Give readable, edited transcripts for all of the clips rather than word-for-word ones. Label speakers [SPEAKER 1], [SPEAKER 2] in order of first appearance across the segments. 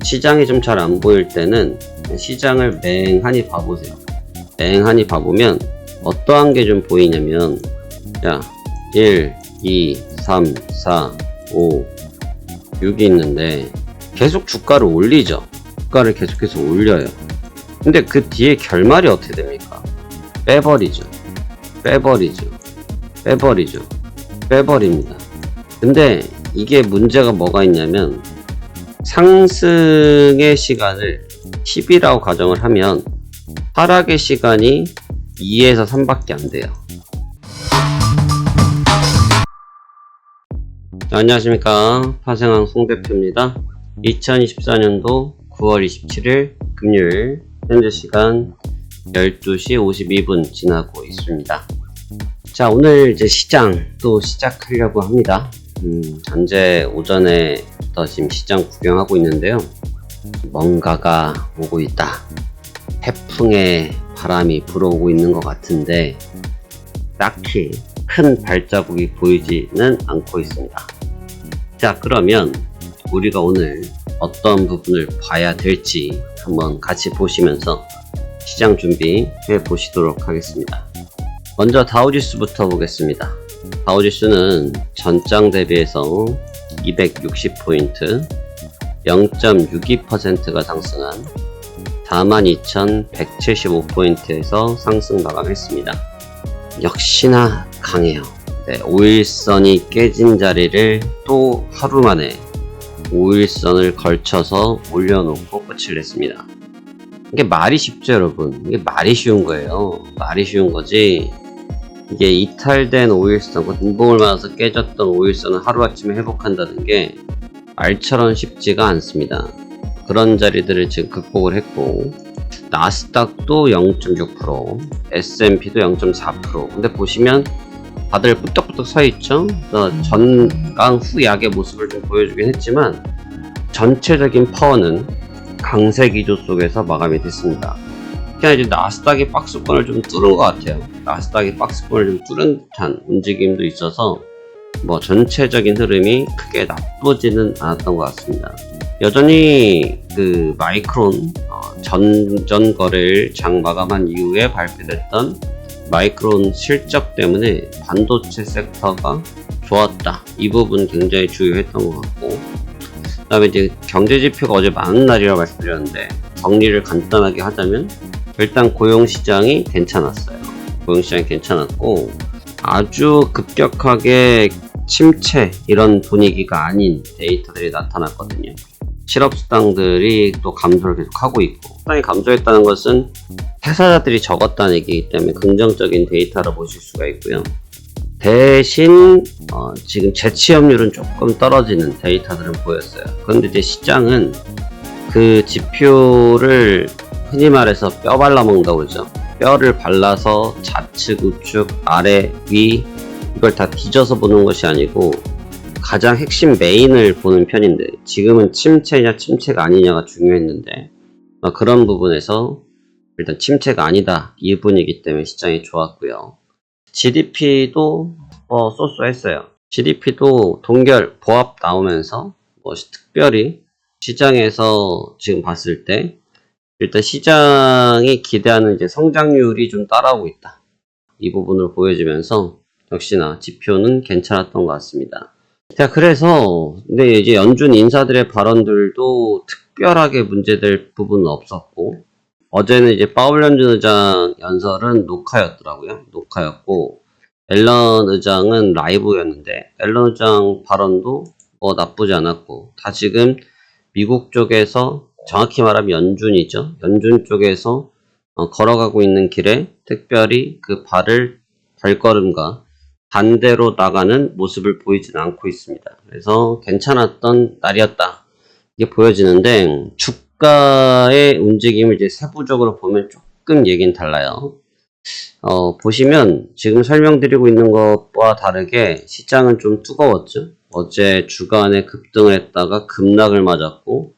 [SPEAKER 1] 시장이 좀 잘 안 보일 때는 시장을 맹하니 봐보세요. 맹하니 봐보면 어떠한 게 좀 보이냐면, 자, 1, 2, 3, 4, 5, 6이 있는데 계속 주가를 올리죠. 주가를 계속해서 올려요. 근데 그 뒤에 결말이 어떻게 됩니까? 빼버리죠. 빼버립니다. 근데 이게 문제가 뭐가 있냐면, 상승의 시간을 10이라고 가정을 하면 하락의 시간이 2에서 3밖에 안 돼요. 안녕하십니까, 파생왕 송대표입니다. 2024년도 9월 27일 금요일 현재 시간 12시 52분 지나고 있습니다. 자, 오늘 이제 시장 또 시작하려고 합니다. 현재 오전에부터 지금 시장 구경하고 있는데요. 뭔가가 오고 있다. 태풍의 바람이 불어오고 있는 것 같은데 딱히 큰 발자국이 보이지는 않고 있습니다. 자, 그러면 우리가 오늘 어떤 부분을 봐야 될지 한번 같이 보시면서 시장 준비해 보시도록 하겠습니다. 먼저 다우지수부터 보겠습니다. 다우지수는 전장 대비해서 260포인트 0.62%가 상승한 42,175포인트에서 상승 마감했습니다. 역시나 강해요. 네, 5일선이 깨진 자리를 또 하루 만에 5일선을 걸쳐서 올려놓고 끝을 냈습니다. 이게 말이 쉽죠, 여러분? 이게 말이 쉬운 거예요. 말이 쉬운 거지. 이게 이탈된 5일선, 분봉을 맞아서 깨졌던 5일선을 하루아침에 회복한다는 게 말처럼 쉽지가 않습니다. 그런 자리들을 지금 극복을 했고, 나스닥도 0.6%, S&P도 0.4%. 근데 보시면 다들 뿌떡뿌떡 서있죠? 전강 후약의 모습을 좀 보여주긴 했지만 전체적인 파워는 강세 기조 속에서 마감이 됐습니다. 그냥 이제 나스닥이 박스권을 좀 뚫은 것 같아요. 나스닥이 박스권을 좀 뚫은 듯한 움직임도 있어서 뭐 전체적인 흐름이 크게 나쁘지는 않았던 것 같습니다. 여전히 그 마이크론 전전 거래일 장 마감한 이후에 발표됐던 마이크론 실적 때문에 반도체 섹터가 좋았다. 이 부분 굉장히 주요했던 것 같고, 그 다음에 이제 경제지표가 어제 많은 날이라고 말씀드렸는데 정리를 간단하게 하자면, 일단 고용시장이 괜찮았어요. 고용시장이 괜찮았고, 아주 급격하게 침체 이런 분위기가 아닌 데이터들이 나타났거든요. 실업수당들이 또 감소를 계속하고 있고, 수당이 감소했다는 것은 퇴사자들이 적었다는 얘기이기 때문에 긍정적인 데이터로 보실 수가 있고요. 대신 지금 재취업률은 조금 떨어지는 데이터들은 보였어요. 그런데 이제 시장은 그 지표를 흔히 말해서 뼈 발라먹는다고 그러죠. 뼈를 발라서 좌측, 우측, 아래, 위 이걸 다 뒤져서 보는 것이 아니고 가장 핵심 메인을 보는 편인데, 지금은 침체냐 침체가 아니냐가 중요했는데 그런 부분에서 일단 침체가 아니다 이 분이기 때문에 시장이 좋았고요. GDP도 쏘쏘했어요. GDP도 동결 보합 나오면서 특별히 시장에서 지금 봤을 때 일단 시장이 기대하는 이제 성장률이 좀 따라오고 있다. 이 부분을 보여주면서 역시나 지표는 괜찮았던 것 같습니다. 자, 그래서 근데 이제 연준 인사들의 발언들도 특별하게 문제될 부분은 없었고, 어제는 이제 파월 연준 의장 연설은 녹화였더라고요. 녹화였고, 앨런 의장은 라이브였는데 앨런 의장 발언도 나쁘지 않았고, 다 지금 미국 쪽에서, 정확히 말하면 연준이죠. 연준 쪽에서 걸어가고 있는 길에 특별히 그 발걸음과 반대로 나가는 모습을 보이지는 않고 있습니다. 그래서 괜찮았던 날이었다. 이게 보여지는데, 주가의 움직임을 이제 세부적으로 보면 조금 얘기는 달라요. 보시면 지금 설명드리고 있는 것과 다르게 시장은 좀 뜨거웠죠. 어제 주간에 급등을 했다가 급락을 맞았고,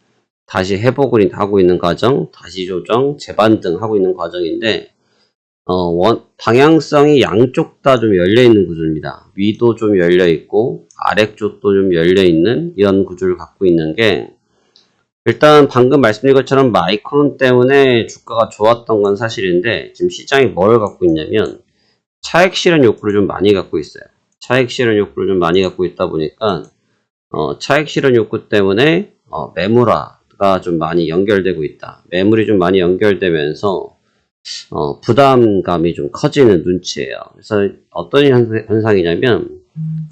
[SPEAKER 1] 다시 회복을 하고 있는 과정, 다시 조정, 재반등 하고 있는 과정인데, 방향성이 양쪽 다 좀 열려있는 구조입니다. 위도 좀 열려있고 아래쪽도 좀 열려있는 이런 구조를 갖고 있는 게 일단 방금 말씀드린 것처럼 마이크론 때문에 주가가 좋았던 건 사실인데 지금 시장이 뭘 갖고 있냐면 차익 실현 욕구를 좀 많이 갖고 있어요. 차익 실현 욕구를 좀 많이 갖고 있다 보니까 차익 실현 욕구 때문에 매물화가 좀 많이 연결되고 있다. 매물이 좀 많이 연결되면서 부담감이 좀 커지는 눈치예요. 그래서 어떤 현상이냐면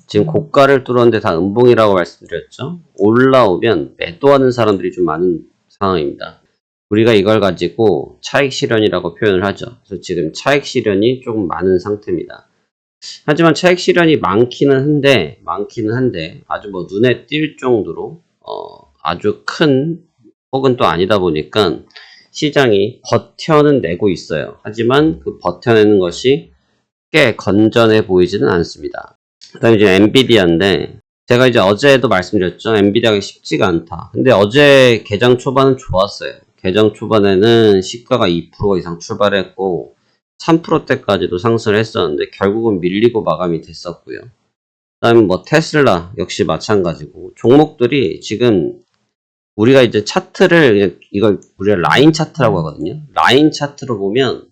[SPEAKER 1] 지금 고가를 뚫었는데 다 음봉이라고 말씀드렸죠. 올라오면 매도하는 사람들이 좀 많은 상황입니다. 우리가 이걸 가지고 차익 실현이라고 표현을 하죠. 그래서 지금 차익 실현이 조금 많은 상태입니다. 하지만 차익 실현이 많기는 한데 아주 뭐 눈에 띌 정도로 아주 큰 혹은 또 아니다 보니까 시장이 버텨는 내고 있어요. 하지만 그 버텨내는 것이 꽤 건전해 보이지는 않습니다. 그 다음에 이제 엔비디아인데 제가 이제 어제도 말씀드렸죠. 엔비디아가 쉽지가 않다. 근데 어제 개장 초반은 좋았어요. 개장 초반에는 시가가 2% 이상 출발했고 3%대까지도 상승을 했었는데 결국은 밀리고 마감이 됐었고요. 그 다음에 뭐 테슬라 역시 마찬가지고 종목들이 지금 우리가 이제 차트를 이걸 우리가 라인 차트라고 하거든요. 라인 차트로 보면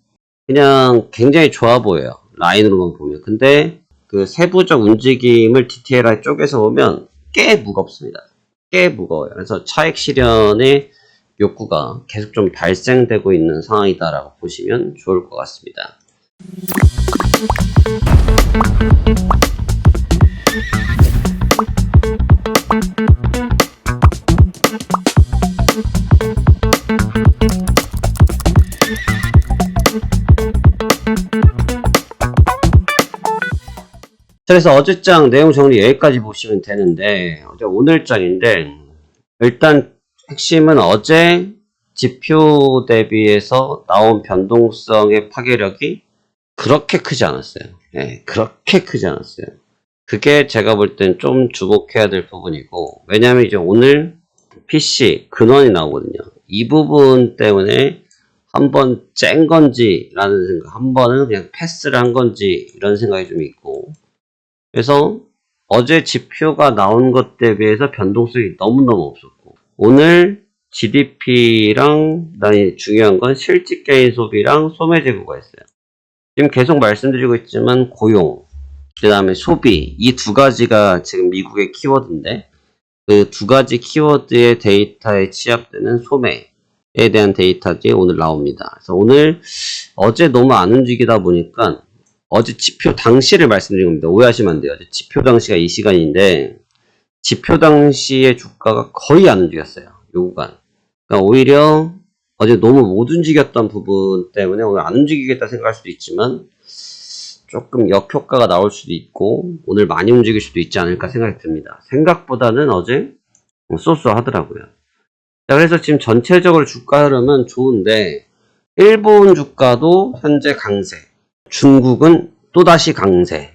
[SPEAKER 1] 그냥 굉장히 좋아 보여요. 라인으로만 보면. 근데 그 세부적 움직임을 디테일하게 쪼개서 보면 꽤 무겁습니다. 꽤 무거워요. 그래서 차익 실현의 욕구가 계속 좀 발생되고 있는 상황이다라고 보시면 좋을 것 같습니다. 그래서 어제장 내용 정리 여기까지 보시면 되는데 오늘장인데 일단 핵심은 어제 지표 대비해서 나온 변동성의 파괴력이 그렇게 크지 않았어요. 네, 그렇게 크지 않았어요. 그게 제가 볼 땐 좀 주목해야 될 부분이고 왜냐하면 이제 오늘 PC 근원이 나오거든요. 이 부분 때문에 한번 짠 건지 라는 생각, 한 번은 그냥 패스를 한 건지 이런 생각이 좀 있고 그래서 어제 지표가 나온 것 대비해서 변동성이 너무너무 없었고 오늘 GDP랑 그다음에 중요한 건 실질 개인 소비랑 소매 재고가 있어요. 지금 계속 말씀드리고 있지만 고용, 그 다음에 소비 이 두 가지가 지금 미국의 키워드인데 그 두 가지 키워드의 데이터에 취합되는 소매에 대한 데이터들이 오늘 나옵니다. 그래서 오늘 어제 너무 안 움직이다 보니까 어제 지표 당시를 말씀드린 겁니다. 오해하시면 안 돼요. 어제 지표 당시가 이 시간인데 지표 당시의 주가가 거의 안 움직였어요. 요 구간. 그러니까 오히려 어제 너무 못 움직였던 부분 때문에 오늘 안 움직이겠다 생각할 수도 있지만 조금 역효과가 나올 수도 있고 오늘 많이 움직일 수도 있지 않을까 생각이 듭니다. 생각보다는 어제 쏘쏘하더라고요. 자, 그래서 지금 전체적으로 주가 흐름은 좋은데 일본 주가도 현재 강세, 중국은 또다시 강세,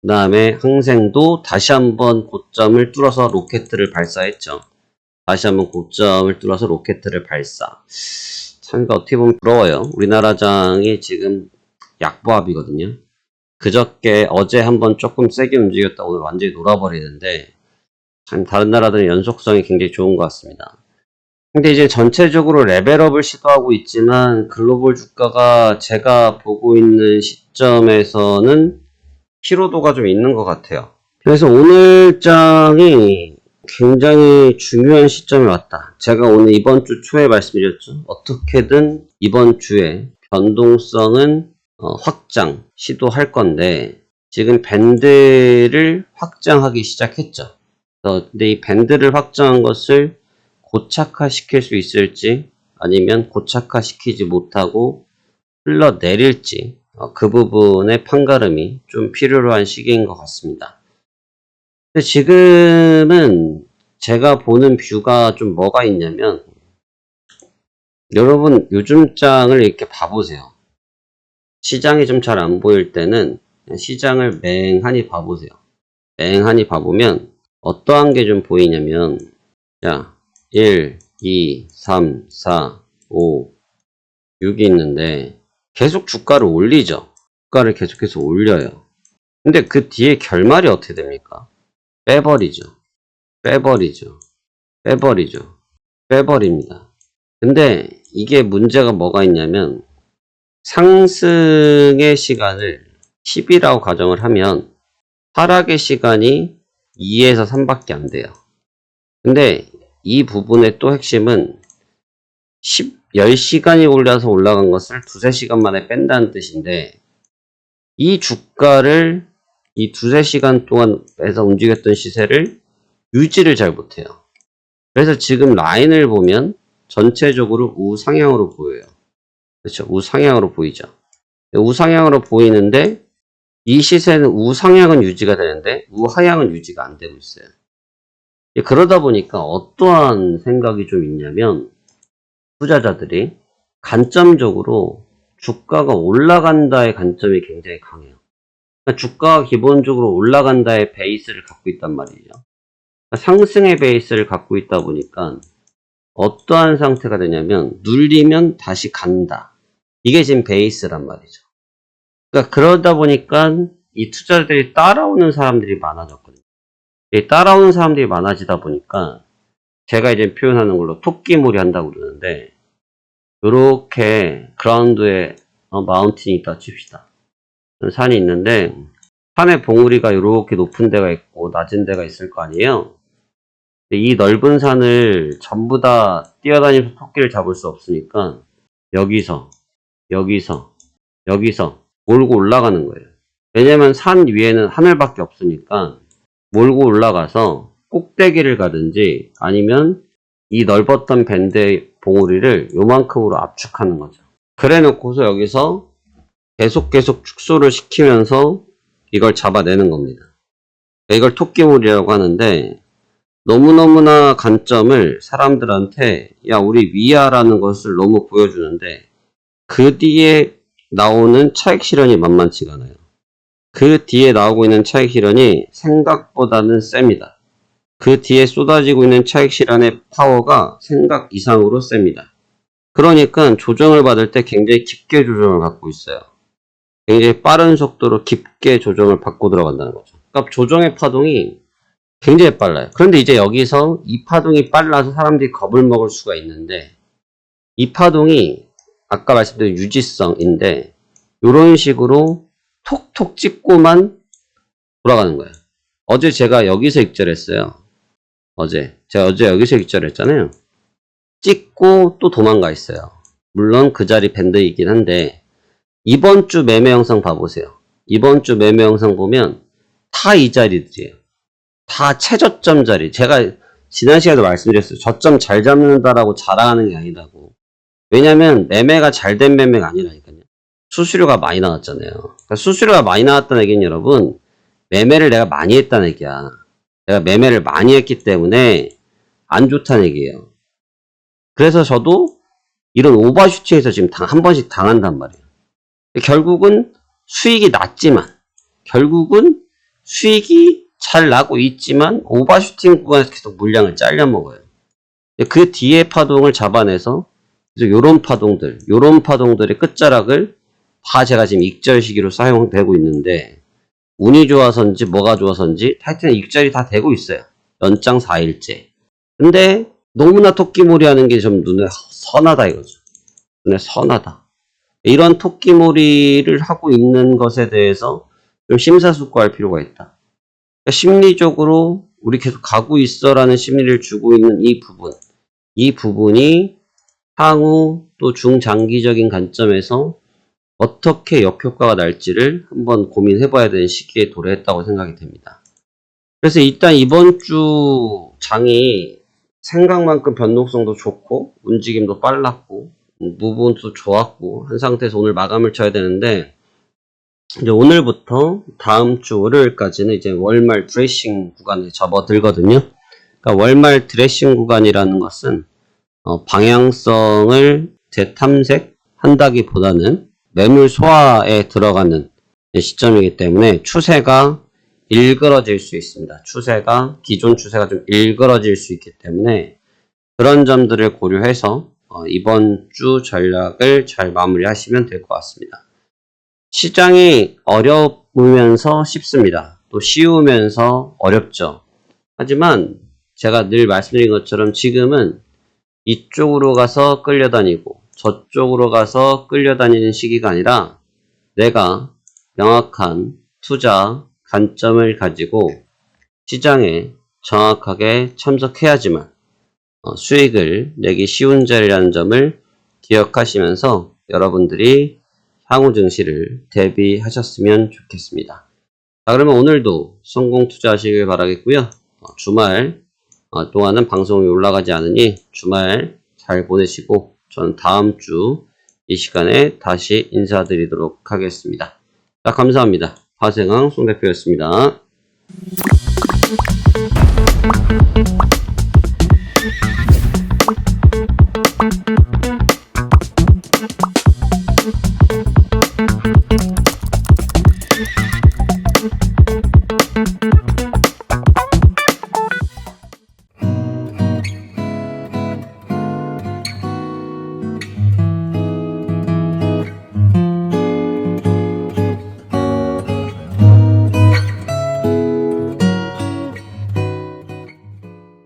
[SPEAKER 1] 그 다음에 항생도 다시 한번 고점을 뚫어서 로켓을 발사했죠. 다시 한번 고점을 뚫어서 로켓을 발사. 참 어떻게 보면 부러워요. 우리나라장이 지금 약보합이거든요. 그저께 어제 한번 조금 세게 움직였다 오늘 완전히 놀아버리는데 참 다른 나라들은 연속성이 굉장히 좋은 것 같습니다. 근데 이제 전체적으로 레벨업을 시도하고 있지만 글로벌 주가가 제가 보고 있는 시점에서는 피로도가 좀 있는 것 같아요. 그래서 오늘장이 굉장히 중요한 시점에 왔다. 제가 오늘 이번 주 초에 말씀드렸죠. 어떻게든 이번 주에 변동성은 확장 시도할 건데 지금 밴드를 확장하기 시작했죠. 근데 이 밴드를 확장한 것을 고착화시킬 수 있을지 아니면 고착화시키지 못하고 흘러내릴지 그 부분의 판가름이 좀 필요로 한 시기인 것 같습니다. 근데 지금은 제가 보는 뷰가 좀 뭐가 있냐면 여러분 요즘 장을 이렇게 봐보세요. 시장이 좀 잘 안 보일 때는 시장을 맹하니 봐보세요. 맹하니 봐보면 어떠한 게 좀 보이냐면 자 1, 2, 3, 4, 5, 6이 있는데 계속 주가를 올리죠. 주가를 계속해서 올려요. 근데 그 뒤에 결말이 어떻게 됩니까? 빼버리죠. 빼버리죠. 빼버리죠. 빼버립니다. 근데 이게 문제가 뭐가 있냐면 상승의 시간을 10이라고 가정을 하면 하락의 시간이 2에서 3밖에 안 돼요. 근데 이 부분의 또 핵심은 10시간이 올라서 올라간 것을 2-3시간 만에 뺀다는 뜻인데 이 주가를 이 2-3시간 동안 에서 움직였던 시세를 유지를 잘 못해요. 그래서 지금 라인을 보면 전체적으로 우상향으로 보여요. 그렇죠? 우상향으로 보이죠. 우상향으로 보이는데 이 시세는 우상향은 유지가 되는데 우하향은 유지가 안 되고 있어요. 그러다 보니까 어떠한 생각이 좀 있냐면 투자자들이 관점적으로 주가가 올라간다의 관점이 굉장히 강해요. 그러니까 주가가 기본적으로 올라간다의 베이스를 갖고 있단 말이죠. 그러니까 상승의 베이스를 갖고 있다 보니까 어떠한 상태가 되냐면 눌리면 다시 간다. 이게 지금 베이스란 말이죠. 그러니까 그러다 보니까 이 투자자들이 따라오는 사람들이 많아졌거든요. 이 따라오는 사람들이 많아지다 보니까 제가 이제 표현하는 걸로 토끼몰이 한다고 그러는데 요렇게 그라운드에 마운틴이 있다 칩시다. 산이 있는데 산의 봉우리가 요렇게 높은 데가 있고 낮은 데가 있을 거 아니에요. 이 넓은 산을 전부 다 뛰어다니면서 토끼를 잡을 수 없으니까 여기서 몰고 올라가는 거예요. 왜냐면 산 위에는 하늘밖에 없으니까 몰고 올라가서 꼭대기를 가든지 아니면 이 넓었던 밴드의 봉우리를 요만큼으로 압축하는 거죠. 그래 놓고서 여기서 계속 축소를 시키면서 이걸 잡아내는 겁니다. 이걸 토끼몰이라고 하는데 너무너무나 관점을 사람들한테 야 우리 위야라는 것을 너무 보여주는데 그 뒤에 나오는 차익 실현이 만만치가 않아요. 그 뒤에 나오고 있는 차익 실현이 생각보다는 셉니다. 그 뒤에 쏟아지고 있는 차익 실현의 파워가 생각 이상으로 셉니다. 그러니까 조정을 받을 때 굉장히 깊게 조정을 받고 있어요. 굉장히 빠른 속도로 깊게 조정을 받고 들어간다는 거죠. 그러니까 조정의 파동이 굉장히 빨라요. 그런데 이제 여기서 이 파동이 빨라서 사람들이 겁을 먹을 수가 있는데 이 파동이 아까 말씀드린 유지성인데 이런 식으로 톡톡 찍고만 돌아가는 거예요. 어제 제가 여기서 익절했어요. 제가 어제 여기서 익절했잖아요. 찍고 또 도망가 있어요. 물론 그 자리 밴드이긴 한데 이번 주 매매 영상 봐보세요. 이번 주 매매 영상 보면 다 이 자리들이에요. 다 최저점 자리. 제가 지난 시간에도 말씀드렸어요. 저점 잘 잡는다라고 자랑하는 게 아니라고. 왜냐면 매매가 잘 된 매매가 아니라니까요. 수수료가 많이 나왔잖아요. 그러니까 수수료가 많이 나왔다는 얘기는 여러분 매매를 내가 많이 했다는 얘기야. 내가 매매를 많이 했기 때문에 안 좋다는 얘기예요. 그래서 저도 이런 오버슈팅에서 지금 한 번씩 당한단 말이에요. 결국은 수익이 낮지만 결국은 수익이 잘 나고 있지만 오버슈팅 구간에서 계속 물량을 잘려 먹어요. 그 뒤에 파동을 잡아내서 요런 파동들의 끝자락을 다 제가 지금 익절 시기로 사용되고 있는데 운이 좋아서인지 뭐가 좋아서인지 하여튼 익절이 다 되고 있어요. 연장 4일째. 근데 너무나 토끼몰이 하는 게 좀 눈에 선하다 이거죠. 눈에 선하다. 이런 토끼몰이를 하고 있는 것에 대해서 좀 심사숙고할 필요가 있다. 그러니까 심리적으로 우리 계속 가고 있어라는 심리를 주고 있는 이 부분이 향후 또 중장기적인 관점에서 어떻게 역효과가 날지를 한번 고민해봐야 되는 시기에 도래했다고 생각이 됩니다. 그래서 일단 이번 주 장이 생각만큼 변동성도 좋고 움직임도 빨랐고 무브도 좋았고 한 상태에서 오늘 마감을 쳐야 되는데 이제 오늘부터 다음 주 월요일까지는 이제 월말 드레싱 구간에 접어들거든요. 그러니까 월말 드레싱 구간이라는 것은 방향성을 재탐색한다기보다는 매물 소화에 들어가는 시점이기 때문에 추세가 일그러질 수 있습니다. 기존 추세가 좀 일그러질 수 있기 때문에 그런 점들을 고려해서 이번 주 전략을 잘 마무리하시면 될 것 같습니다. 시장이 어려우면서 쉽습니다. 또 쉬우면서 어렵죠. 하지만 제가 늘 말씀드린 것처럼 지금은 이쪽으로 가서 끌려다니고 저쪽으로 가서 끌려다니는 시기가 아니라 내가 명확한 투자 관점을 가지고 시장에 정확하게 참석해야지만 수익을 내기 쉬운 자리라는 점을 기억하시면서 여러분들이 향후 증시를 대비하셨으면 좋겠습니다. 자, 그러면 오늘도 성공 투자하시길 바라겠고요. 주말 동안은 방송이 올라가지 않으니 주말 잘 보내시고 저는 다음 주 이 시간에 다시 인사드리도록 하겠습니다. 자, 감사합니다. 화생왕 송 대표였습니다.